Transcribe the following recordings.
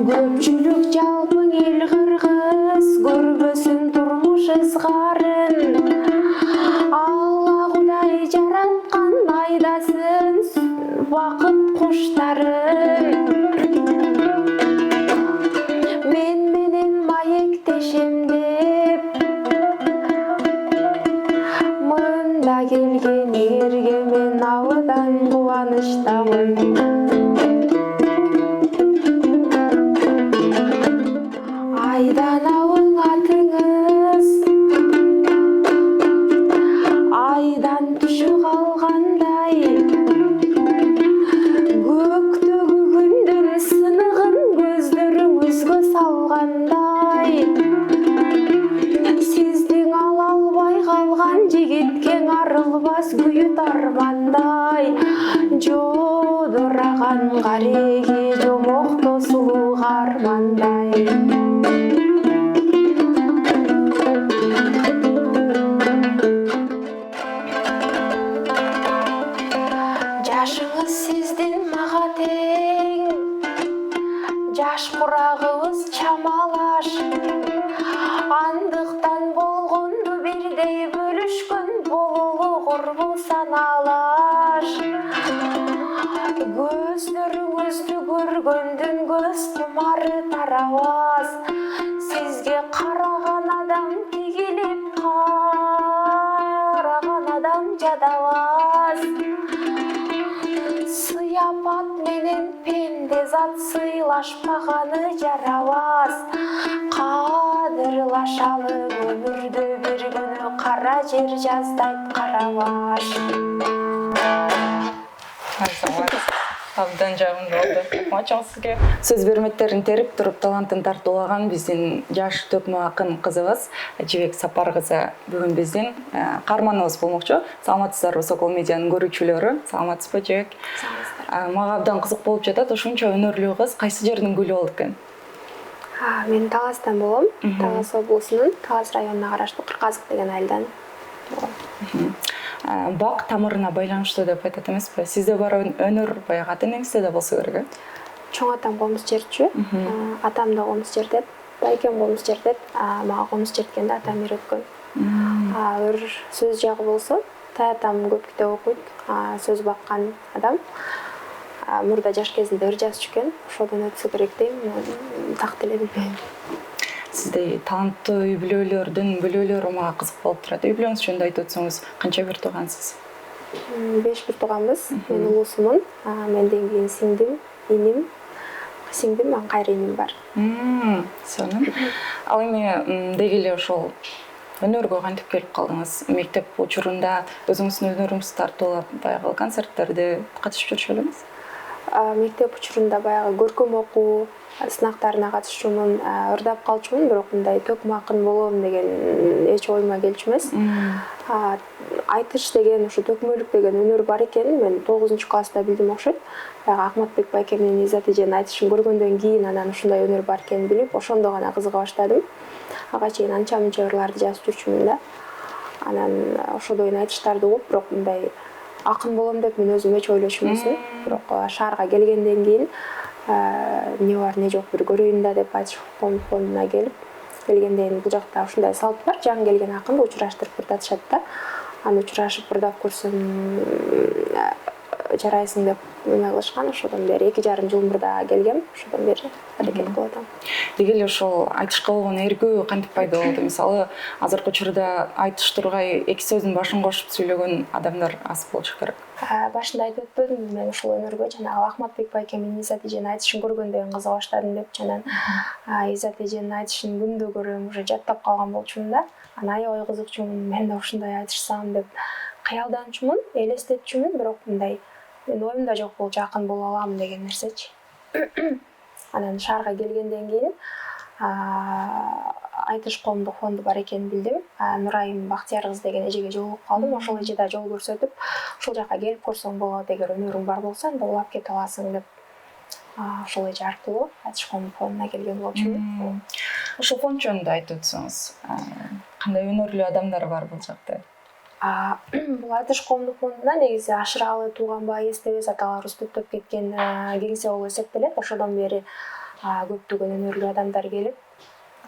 Көпчүлүк жалпың эл кыргыз көрбөсүн турмуш ызгарын. Алла Кудай жараткан айдасын бакыт куштарын. Мен менен маектешем деп мында келгениңерге мен абдан кубанычтамын. Айданабың атыңыз айдан түшү калгандай, көктөгү күндүн сыныгын көздөрүңүзгө салгандай. Сиздин ала албай калган жигитке арылбас күйүт армандай. Жодураган кареги жомокто сулуу кармандай. Жашыңыз сиздин мага тең, жаш курагыбыз чамалаш. Андыктан болгонду бирдей бөлүшкөн бололу курбу саналаш. Көздөрүңүздү көргөндүн көз кумары тарабас. Сизге караган адам тигилип, караган адам жадабас. Сыяпат менен пенде зат сыйлашпаганы жарабас. Кадырлашалы өмүрдө бир күнү кара жер жаздайт карабаш. Абдан жагымдуу болду. Мачоң сизге сөз берметтерин терип туруп талантын тартуулаган биздин жаш төкмө акын кызыбыз Жибек Сапар кызы бүгүн биздин каарманыбыз болмокчу. Саламатсыздарбы Сокол медианын көрүүчүлөрү? Саламатсызбы Жибек? Мага абдан кызык болуп жатат. Ушунча өнөрлүү кыз кайсы жердин гүлү болуп экен? Мен Таластан болом. Талас облусунун Талас районуна караштуу Кырказык деген айылдан болом. Бак тамырына байланыштуу деп айтат эмеспи? Сизде бар өнөр баягы ата энеңизде да болсо керек, Чоң атам комуз чертчү, атам да комуз чертет, байкем комуз чертет, мага комуз черткенди атам үйрөткөн. Өр сөз жагы болсо, таятам көп китеп окуйт, сөз баккан адам. Мурда жаш кезинде ыр жазчу экен, ошодон өтсө керек дейм, так делебим. Сиздей таланттуу үй бүлөлөрдүн бүлөлөрү мага кызык болуп турат. Үй бүлөңүз жөнүндө айтып өтсөңүз, канча бир туугансыз? 5 бир тууганбыз. Мен улуусумун. Менден кийин сиңдим, иним, сиңдим, кайра иним бар. Сонун. Ал эми деги эле ошол өнөргө кантип келип калдыңыз? Мектеп учурунда өзүңүздүн өнөрүңүздү тартуулап баягы концерттерде катышып жүрчү белеңиз? Мектеп учурунда баягы көркөм окуу сынактарына катышчумун, ырдап калчумун, бирок мындай төкмө акын болом деген эч оюма келчү эмес. Айтыш деген, ушу төкмөлүк деген өнөр бар экенин мен 9-класста билдим окшойт. Баягы Акматбек байке менен Иззат эженин айтышын көргөндөн кийин анан ушундай өнөр бар экенин билип, ошондо гана кызыга баштадым. Ага чейин анча мынча ырларды жазып жүрчүмүн да. Анан ошодон айтыштарды угуп, бирок мындай акын болом деп мен өзүм эч ойлочу эмесмин. Бирок шаарга келгенден кийин не бар не жок бир көрөйүн да деп айтыш фондуна келгенден бул жакта ушундай салт бар. Жаңы келген акынды учураштырып ырдатышат да. Аны учурашып ырдап көрсөм жарайсың деп эме кылышкан. Ошодон бери 2,5 жыл мурда келгем. Ошодон бери аракет кылып атам. Деги эле ошол айтышка болгон эргүү кантип пайда болду? Мисалы, азыркы учурда айтыш тургай эки сөздүн башын кошуп сүйлөгөн адамдар аз болчу керек. Башында айтып өтпөдүм, мен ушул өнөргө жанагы Акматбек байке менен Иззат эженин айтышын көргөндөн кызыга баштадым деп. Жанан Иззат эженин айтышын күндө көрөм, уже жаттап калган болчумун да. Анан аябай кызыкчумун, мен да ушундай айтышсам деп кыялданчумун, элестетчүмүн, бирок мындай мен оюмда жок болчу акын боло алам деген нерсечи. Анан шаарга келгенден кийин айтыш коомдук фонду бар экенин билдим. Нурайым Бактияр кыз деген эжеге жолугуп калдым. Ошол эже да жол көрсөтүп, ушул жака келип көрсөң болот, эгер өнөрүң бар болсо анда улап кете аласың деп ошол эже аркылуу айтыш фонуна келген болчумун. Ошол фонд жөнүндө айтып өтсөңүз, кандай өнөрлүү адамдар бар бул жакта? Бул айтыш коомдук фондуна негизи Ашыралы, Тууганбай, Эстебес аталарыбыз топтоп кеткен кеңсе болуп эсептелет. Ошодон бери көптөгөн өнөрлүү адамдар келип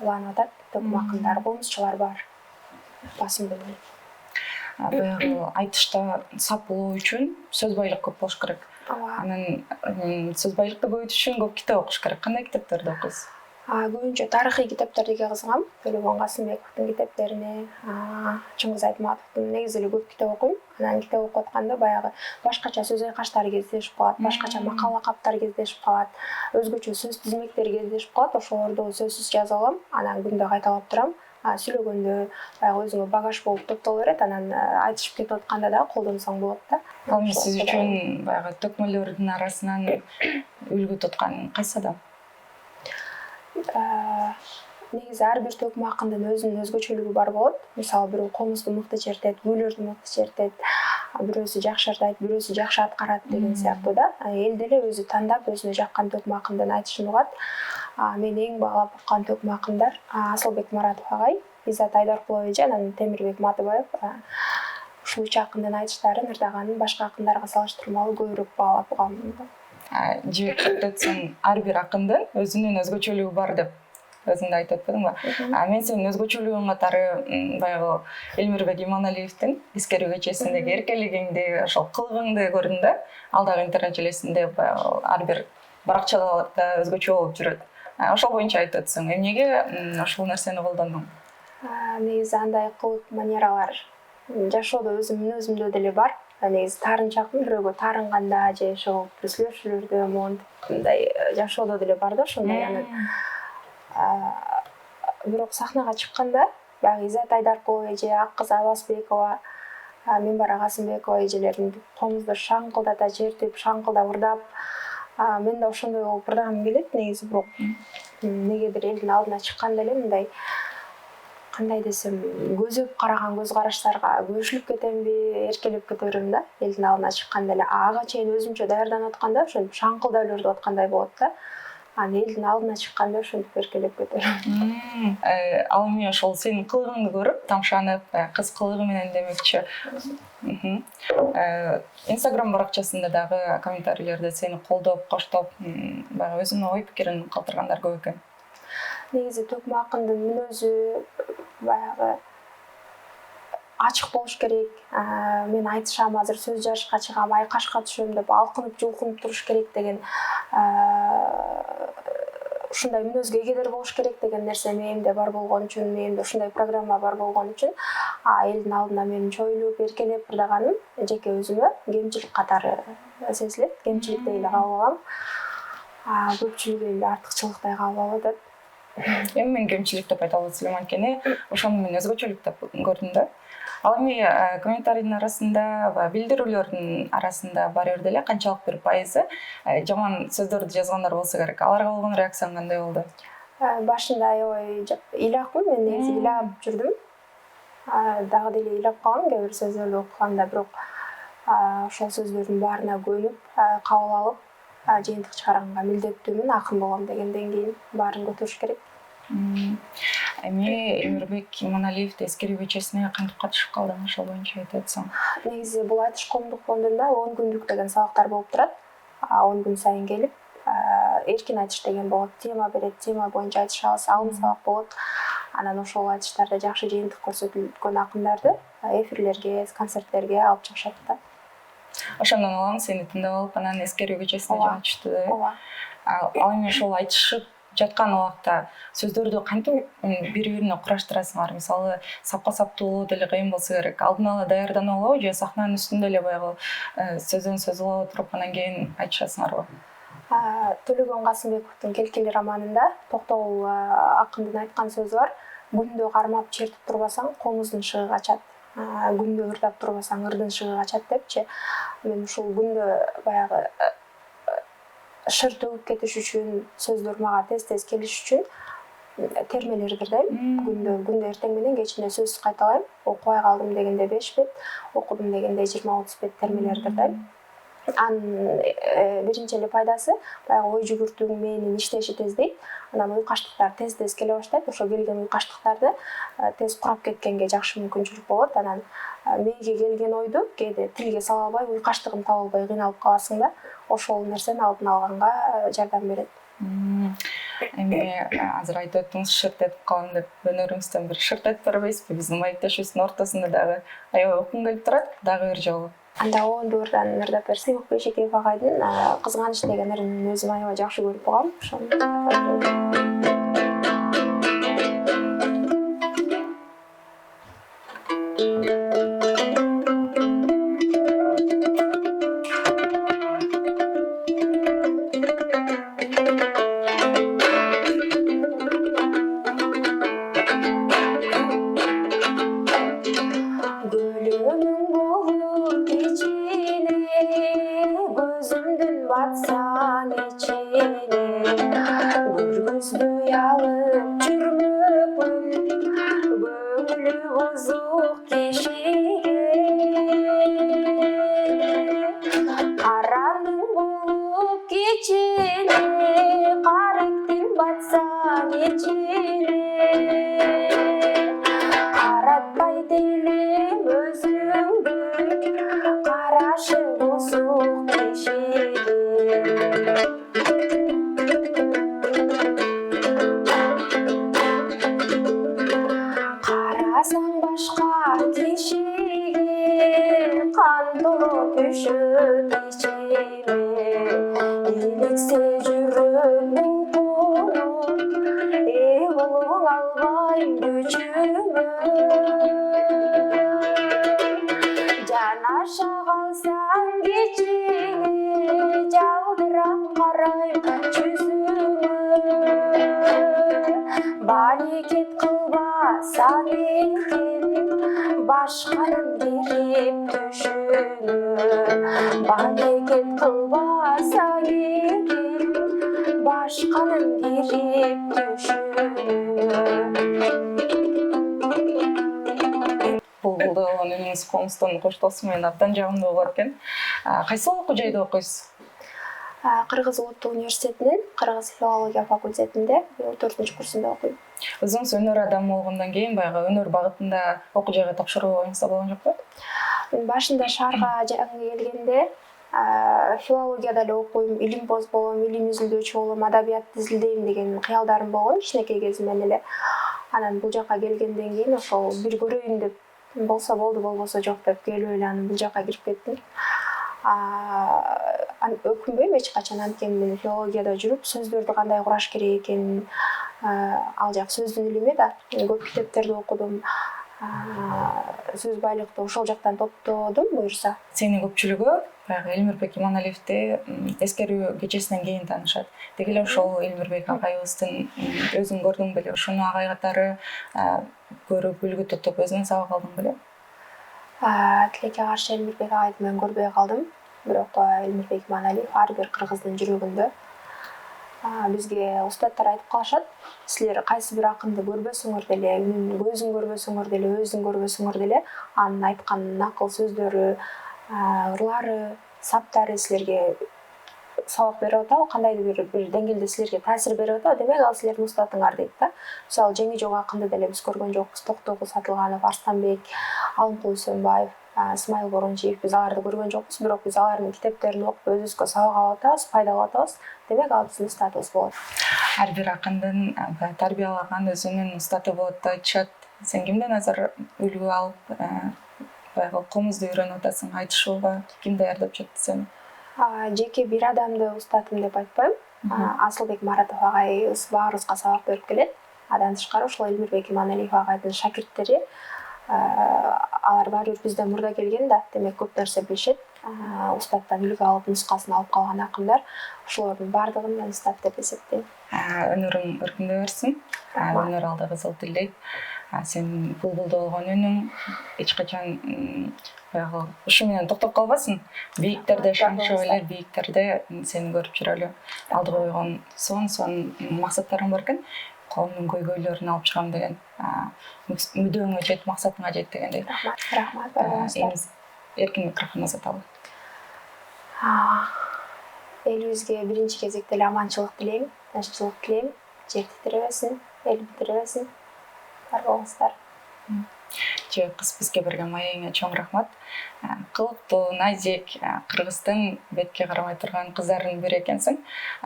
уланып атат. Токмо акындар, комузчулар бар. Басым бөлүнүп. Баягы айтышта сап болуу үчүн сөз байлык көп болуш керек. Ооба. Анан сөз байлыкты көбөйтүш үчүн көп китеп окуш керек. Кандай китептерди окуйсуз? Көбүнчө тарыхый китептерге кызыгам. Төлөгөн Касымбековдун китептерине, Чыңгыз Айтматовдун негизи эле көп китеп окуйм. Анан китеп окуп атканда баягы башкача сөз айкаштар кездешип калат, башкача макала каптар кездешип калат, өзгөчө сөз тизмектери кездешип калат. Ошолорду сөзсүз жазып алам. Анан күндө кайталап турам. Сүйлөгөндө баягы өзүңө багаж болуп топтоло берет. Анан айтышып кетип атканда дагы колдонсоң болот да. Ал эми сиз үчүн баягы төкмөлөрдүн арасынан үлгү туткан кайсы адам? Негизи ар бир төкмө акындын өзүнүн өзгөчөлүгү бар болот. Мисалы бирөө комузду мыкты чертет, күйлөрдү мыкты чертет, бирөөсү жакшы жырдайт, бирөөсү жакшы аткарат деген сыяктуу да. Эл деле өзү тандап өзүнө жаккан төкмө акындын айтышын угат. Мен эң баалап уккан төкмө акындар Асылбек Маратов агай, Иззат Айдаркулов эже, анан Темирбек Матыбаев. Ушул үч акындын айтыштарын ырдаганын башка акындарга салыштырмалуу көбүрөөк баалап угам. Жибек айтып ар бир акындын өзүнүн өзгөчөлүгү бар деп өзүң да айтып өтпөдүңбү? Мен сенин өзгөчөлүгүң катары баягы Элмирбек Иманалиевдин Эскерүү кечесиндеги эркелигиңди, ошол кылыгыңды көрдүм да. Ал дагы интернет желесинде баягы ар бир баракчаларда өзгөчө болуп жүрөт. Ошол боюнча айтып өтсөң, эмнеге ошол нерсени колдондуң? Негизи андай кылык манералар жашоодо өзүм мүнөзүмдө деле бар. Негизи таарынчакмын, бирөөгө таарынганда же ошол бир сүйлөшүүлөрдө монтип мындай жашоодо деле бар да ошондой. Анан бирок сахнага чыкканда баягы Иззат Айдаркулов эже, Ак кыз Абасбекова, Минбара Касымбекова эжелердин комузду шаңкылдата чертип, шаңкылдап ырдап, мен да ошондой болуп ырдагым келет негизи. Бирок эмнегедир элдин алдына чыкканда эле мындай кандай десем, көзөп караган көз караштарга көчүлүп кетемби, эркелеп кете берем да. Элдин алдына чыкканда эле ага чейин өзүмчө даярданып атканда ошентип шаңкылдап эле ырдап аткандай болот да. Анан элдин алдына чыкканда ошентип эркелеп кете берем. Ал эми ошол сенин кылыгыңды көрүп, тамшанып, кыз кылыгы менен демекчи. Инстаграм баракчасында дагы комментарийлерде сени колдоп, коштоп, баягы өзүнүн ой пикирин калтыргандар көп экен. Негизи төкмө акындын мүнөзү баягы ачык болуш керек. Мен айтышам, азыр сөз жазышка чыгам, айкашка түшөм деп алкынып, жулкунуп туруш керек деген ушундай мүнөзгө эгедер болуш керек деген нерсе мээмде бар болгон үчүн, мээмде ушундай программа бар болгон үчүн элдин алдына менин чоюлуп, эркелеп ырдаганым жеке өзүмө кемчилик катары сезилет. Кемчилик эле кабыл алам. Көпчүлүгү эле артыкчылыктай кабыл алып атат. Эми мен кемчилик деп айта албас элем, анткени ошону мен өзгөчөлүк деп көрдүм да. Ал эми комментарийдин арасында, билдирүүлөрдүн арасында барып деле канчалык бир пайызы жаман сөздөрдү жазгандар болсо керек. Аларга болгон реакцияң кандай болду? Башында аябай ыйлакмын, мен негизи ыйлап жүрдүм. Дагы деле ыйлап калам кээ бир сөздөрдү окуганда, бирок ошол сөздөрдүн баарына көнүп, кабыл алып, жыйынтык чыгарганга милдеттүүмүн, акын болом дегенден кийин баарын көтөрүш керек. Эми Элмирбек Иманалиевди Эскерүү кечесине кантип катышып калдың, ошол боюнча айтып өтсөң? Негизи бул айтыш коомдук фондунда 10 күндүк деген сабактар болуп турат. 10 күн сайын келип, эркин айтыш деген болот. Тема берет, тема боюнча айтышабыз, алым сабак болот. Анан ошол айтыштарда жакшы жыйынтык көрсөтүлгөн акындарды эфирлерге, концерттерге алып чыгышат да. Ошондон улам сени тыңдап алып, анан Эскерүү кечесине жөнөтүштү да. Ооба. Ал эми ошол айтышып жаткан убакта сөздөрдү кантип бири-бирине кураштырасыңар? Мисалы, сапка саптуу деле кыйын болсо керек. Алдын ала даярданып алабы же сахнанын үстүндө эле баягы сөздөн сөз улап отуруп анан кийин айтышасыңарбы? Төлөгөн Касымбековдун Келкели романында Токтогул акындын айткан сөзү бар. Күндө кармап чертип турбасаң, комуздун шыгы качат. Күндө ырдап турбасаң, ырдын шыгы качат депчи. Мен ушул күндө баягы шыр төгүп кетиш үчүн, сөздөр мага тез келиш үчүн термелерди ырдайм. Күндө эртең менен кечинде сөзсүз кайталайм. Окубай калдым дегенде 5 бет, окудум дегенде 20-30 бет термелерди ырдайм. Анын биринчи эле пайдасы баягы ой жүгүртүүң мээнин иштеши тездейт. Анан уйкаштыктар тез келе баштайт. Ошо келген уйкаштыктарды тез курап кеткенге жакшы мүмкүнчүлүк болот. Анан мээге келген ойду кээде тилге сала албай, уйкаштыгын таба албай кыйналып каласың да. Ошол нерсени алдын алганга жардам берет. Эми азыр айтып өттүңүз, шырт этип калам деп, өнөрүңүздөн бир шырт этип бербейсизби? Биздин маектешибиздин ортосунда дагы аябай окугум келип турат, дагы бир жолу. Анда ондурдан ырдап берсем, Бейшекеев агайдын Кызганыч деген ырын өзүм аябай жакшы көрүп калгам. Ошону Gülümün bolup içine, gözümdün batsan içine, Gürgüzdü yalıp çürmükmün, Göңülü bozuk kişiye. Karanın bolup geçine, Karektin batsan içine, Karatpay dilim özüngdü, Karaşı bozuk kişiye. Karasang başka kişiye, Kan dolu düşüp içime, İyilikse yürüp bulgunum, Eyvalın albayım gücümü. Canaşa kalsan geçine, Caldıram karayım çözümü. Baliket kılbasan ekin, Başkanın girip düşünü. Baliket kılbasan ekin, Başkanın girip düşünü. Бул болгон үнүңүз Комстон коштоосу менен абдан жагымдуу болот экен. Кайсы окуу жайда окуйсуз? Кыргыз Улуттук университетинин Кыргыз филология факультетинде 4-курсунда окуйм. Өзүңүз өнөр адамы болгондон кийин баягы өнөр багытында окуу жайга тапшыруу оюңузда болгон жокпу? Башында шаарга жаңы келгенде филологияда эле окуйм, илимпоз болом, илим изилдөөчү болом, адабиятты изилдейм деген кыялдарым болгон кичинекей кезимден эле. Анан бул жака келгенден кийин ошол бир көрөйүн деп, болсо болду, болбосо жок деп келип эле анан бул жака кирип кеттим. Өкүнбөйм эч качан, анткени мен филологияда жүрүп, сөздөрдү кандай кураш керек экенин, ал жак сөздүн илими да. Көп китептерди окудум. Сөз байлыкты ошол жактан топтодум буюрса. Сенин көпчүлүгү баягы Элмирбек Иманалиевди эскерүү кечесинен кийин таанышат. Деги эле ошол Элмирбек агайыбыздын өзүң көрдүң беле? Ошону агай катары көрүп, үлгү тутуп, өзүңө сабак алдың беле? Тилекке каршы Элмирбек агайды мен көрбөй калдым. Бирок Элмирбек Иманалиев ар бир кыргыздын жүрөгүндө. Бизге устаттар айтып калышат, силер кайсы бир акынды көрбөсөңөр деле, үнүн көзүн көрбөсөңөр деле, өзүн көрбөсөңөр деле, анын айткан накыл сөздөрү, ырлары, саптары силерге сабак берип атабы, кандайдыр бир деңгээлде силерге таасир берип атабы, демек ал силердин устатыңар дейт да. Мисалы, Жеңи жок акынды деле биз көргөн жокпуз. Токтогул Сатылганов, Арстанбек, Алымкул Үсөнбаев, Исмайыл Борончиев, биз аларды көргөн жокпуз, бирок биз алардын китептерин окуп, өзүбүзгө сабак алып атабыз, пайда алып атабыз. Демек ал биздин устатыбыз болот. Ар бир акындын тарбиялаган өзүнүн устаты болот деп айтышат. Сен кимден азыр үлгү алып, баягы комузду үйрөнүп атасың, айтышууга ким даярдап жатты сени? Жеке бир адамды устатым деп айтпайм. Асылбек Маратов агайыбыз баарыбызга сабак берип келет. Андан тышкары ошол Элмирбек Иманалиев агайдын шакирттери, алар баары бир бизден мурда келген да, демек көп нерсе билишет. Устаттан үлгү алып, нускасын алып калган акындар, ошолордун баардыгын мен устат деп эсептейм. Өнөрүң өркүндөй берсин. Өнөр алда кызыл тилейт. Сен булбулда болгон үнүң эч качан баягы ушу менен токтоп калбасын. Бийиктерде шаңшып эле, бийиктерде сени көрүп жүрөлү. Алдыга койгон сонун максаттарың бар экен. Коомдун көйгөйлөрүн алып чыгам деген, мүдөөңө жет, максатыңа жет дегендей. Рахмат, барыңыздар. Эркин микрофон узаталы. Элибизге биринчи кезекте эле аманчылык тилейм, тынччылык тилейм. Жер титиребесин, эл битиребесин. Бар болуңуздар. Жөө кыз бизге берген маегиңе чоң рахмат. Кылыктуу, назик, кыргыздын бетке карабай турган кыздардын бири экенсиң.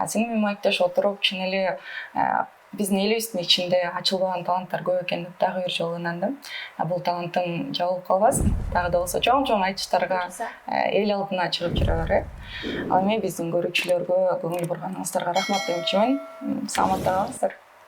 Сени менен маектешип отуруп, чын эле биздин элибиздин ичинде ачылбаган таланттар көп экен деп дагы бир жолу ынандым. Бул талантың жабылып калбасын. Дагы да болсо чоң айтыштарга эл алдына чыгып жүрө бер. Ал эми биздин көрүүчүлөргө көңүл бурганыңыздарга рахмат деmoqчимин. Саламатта калыңыздар.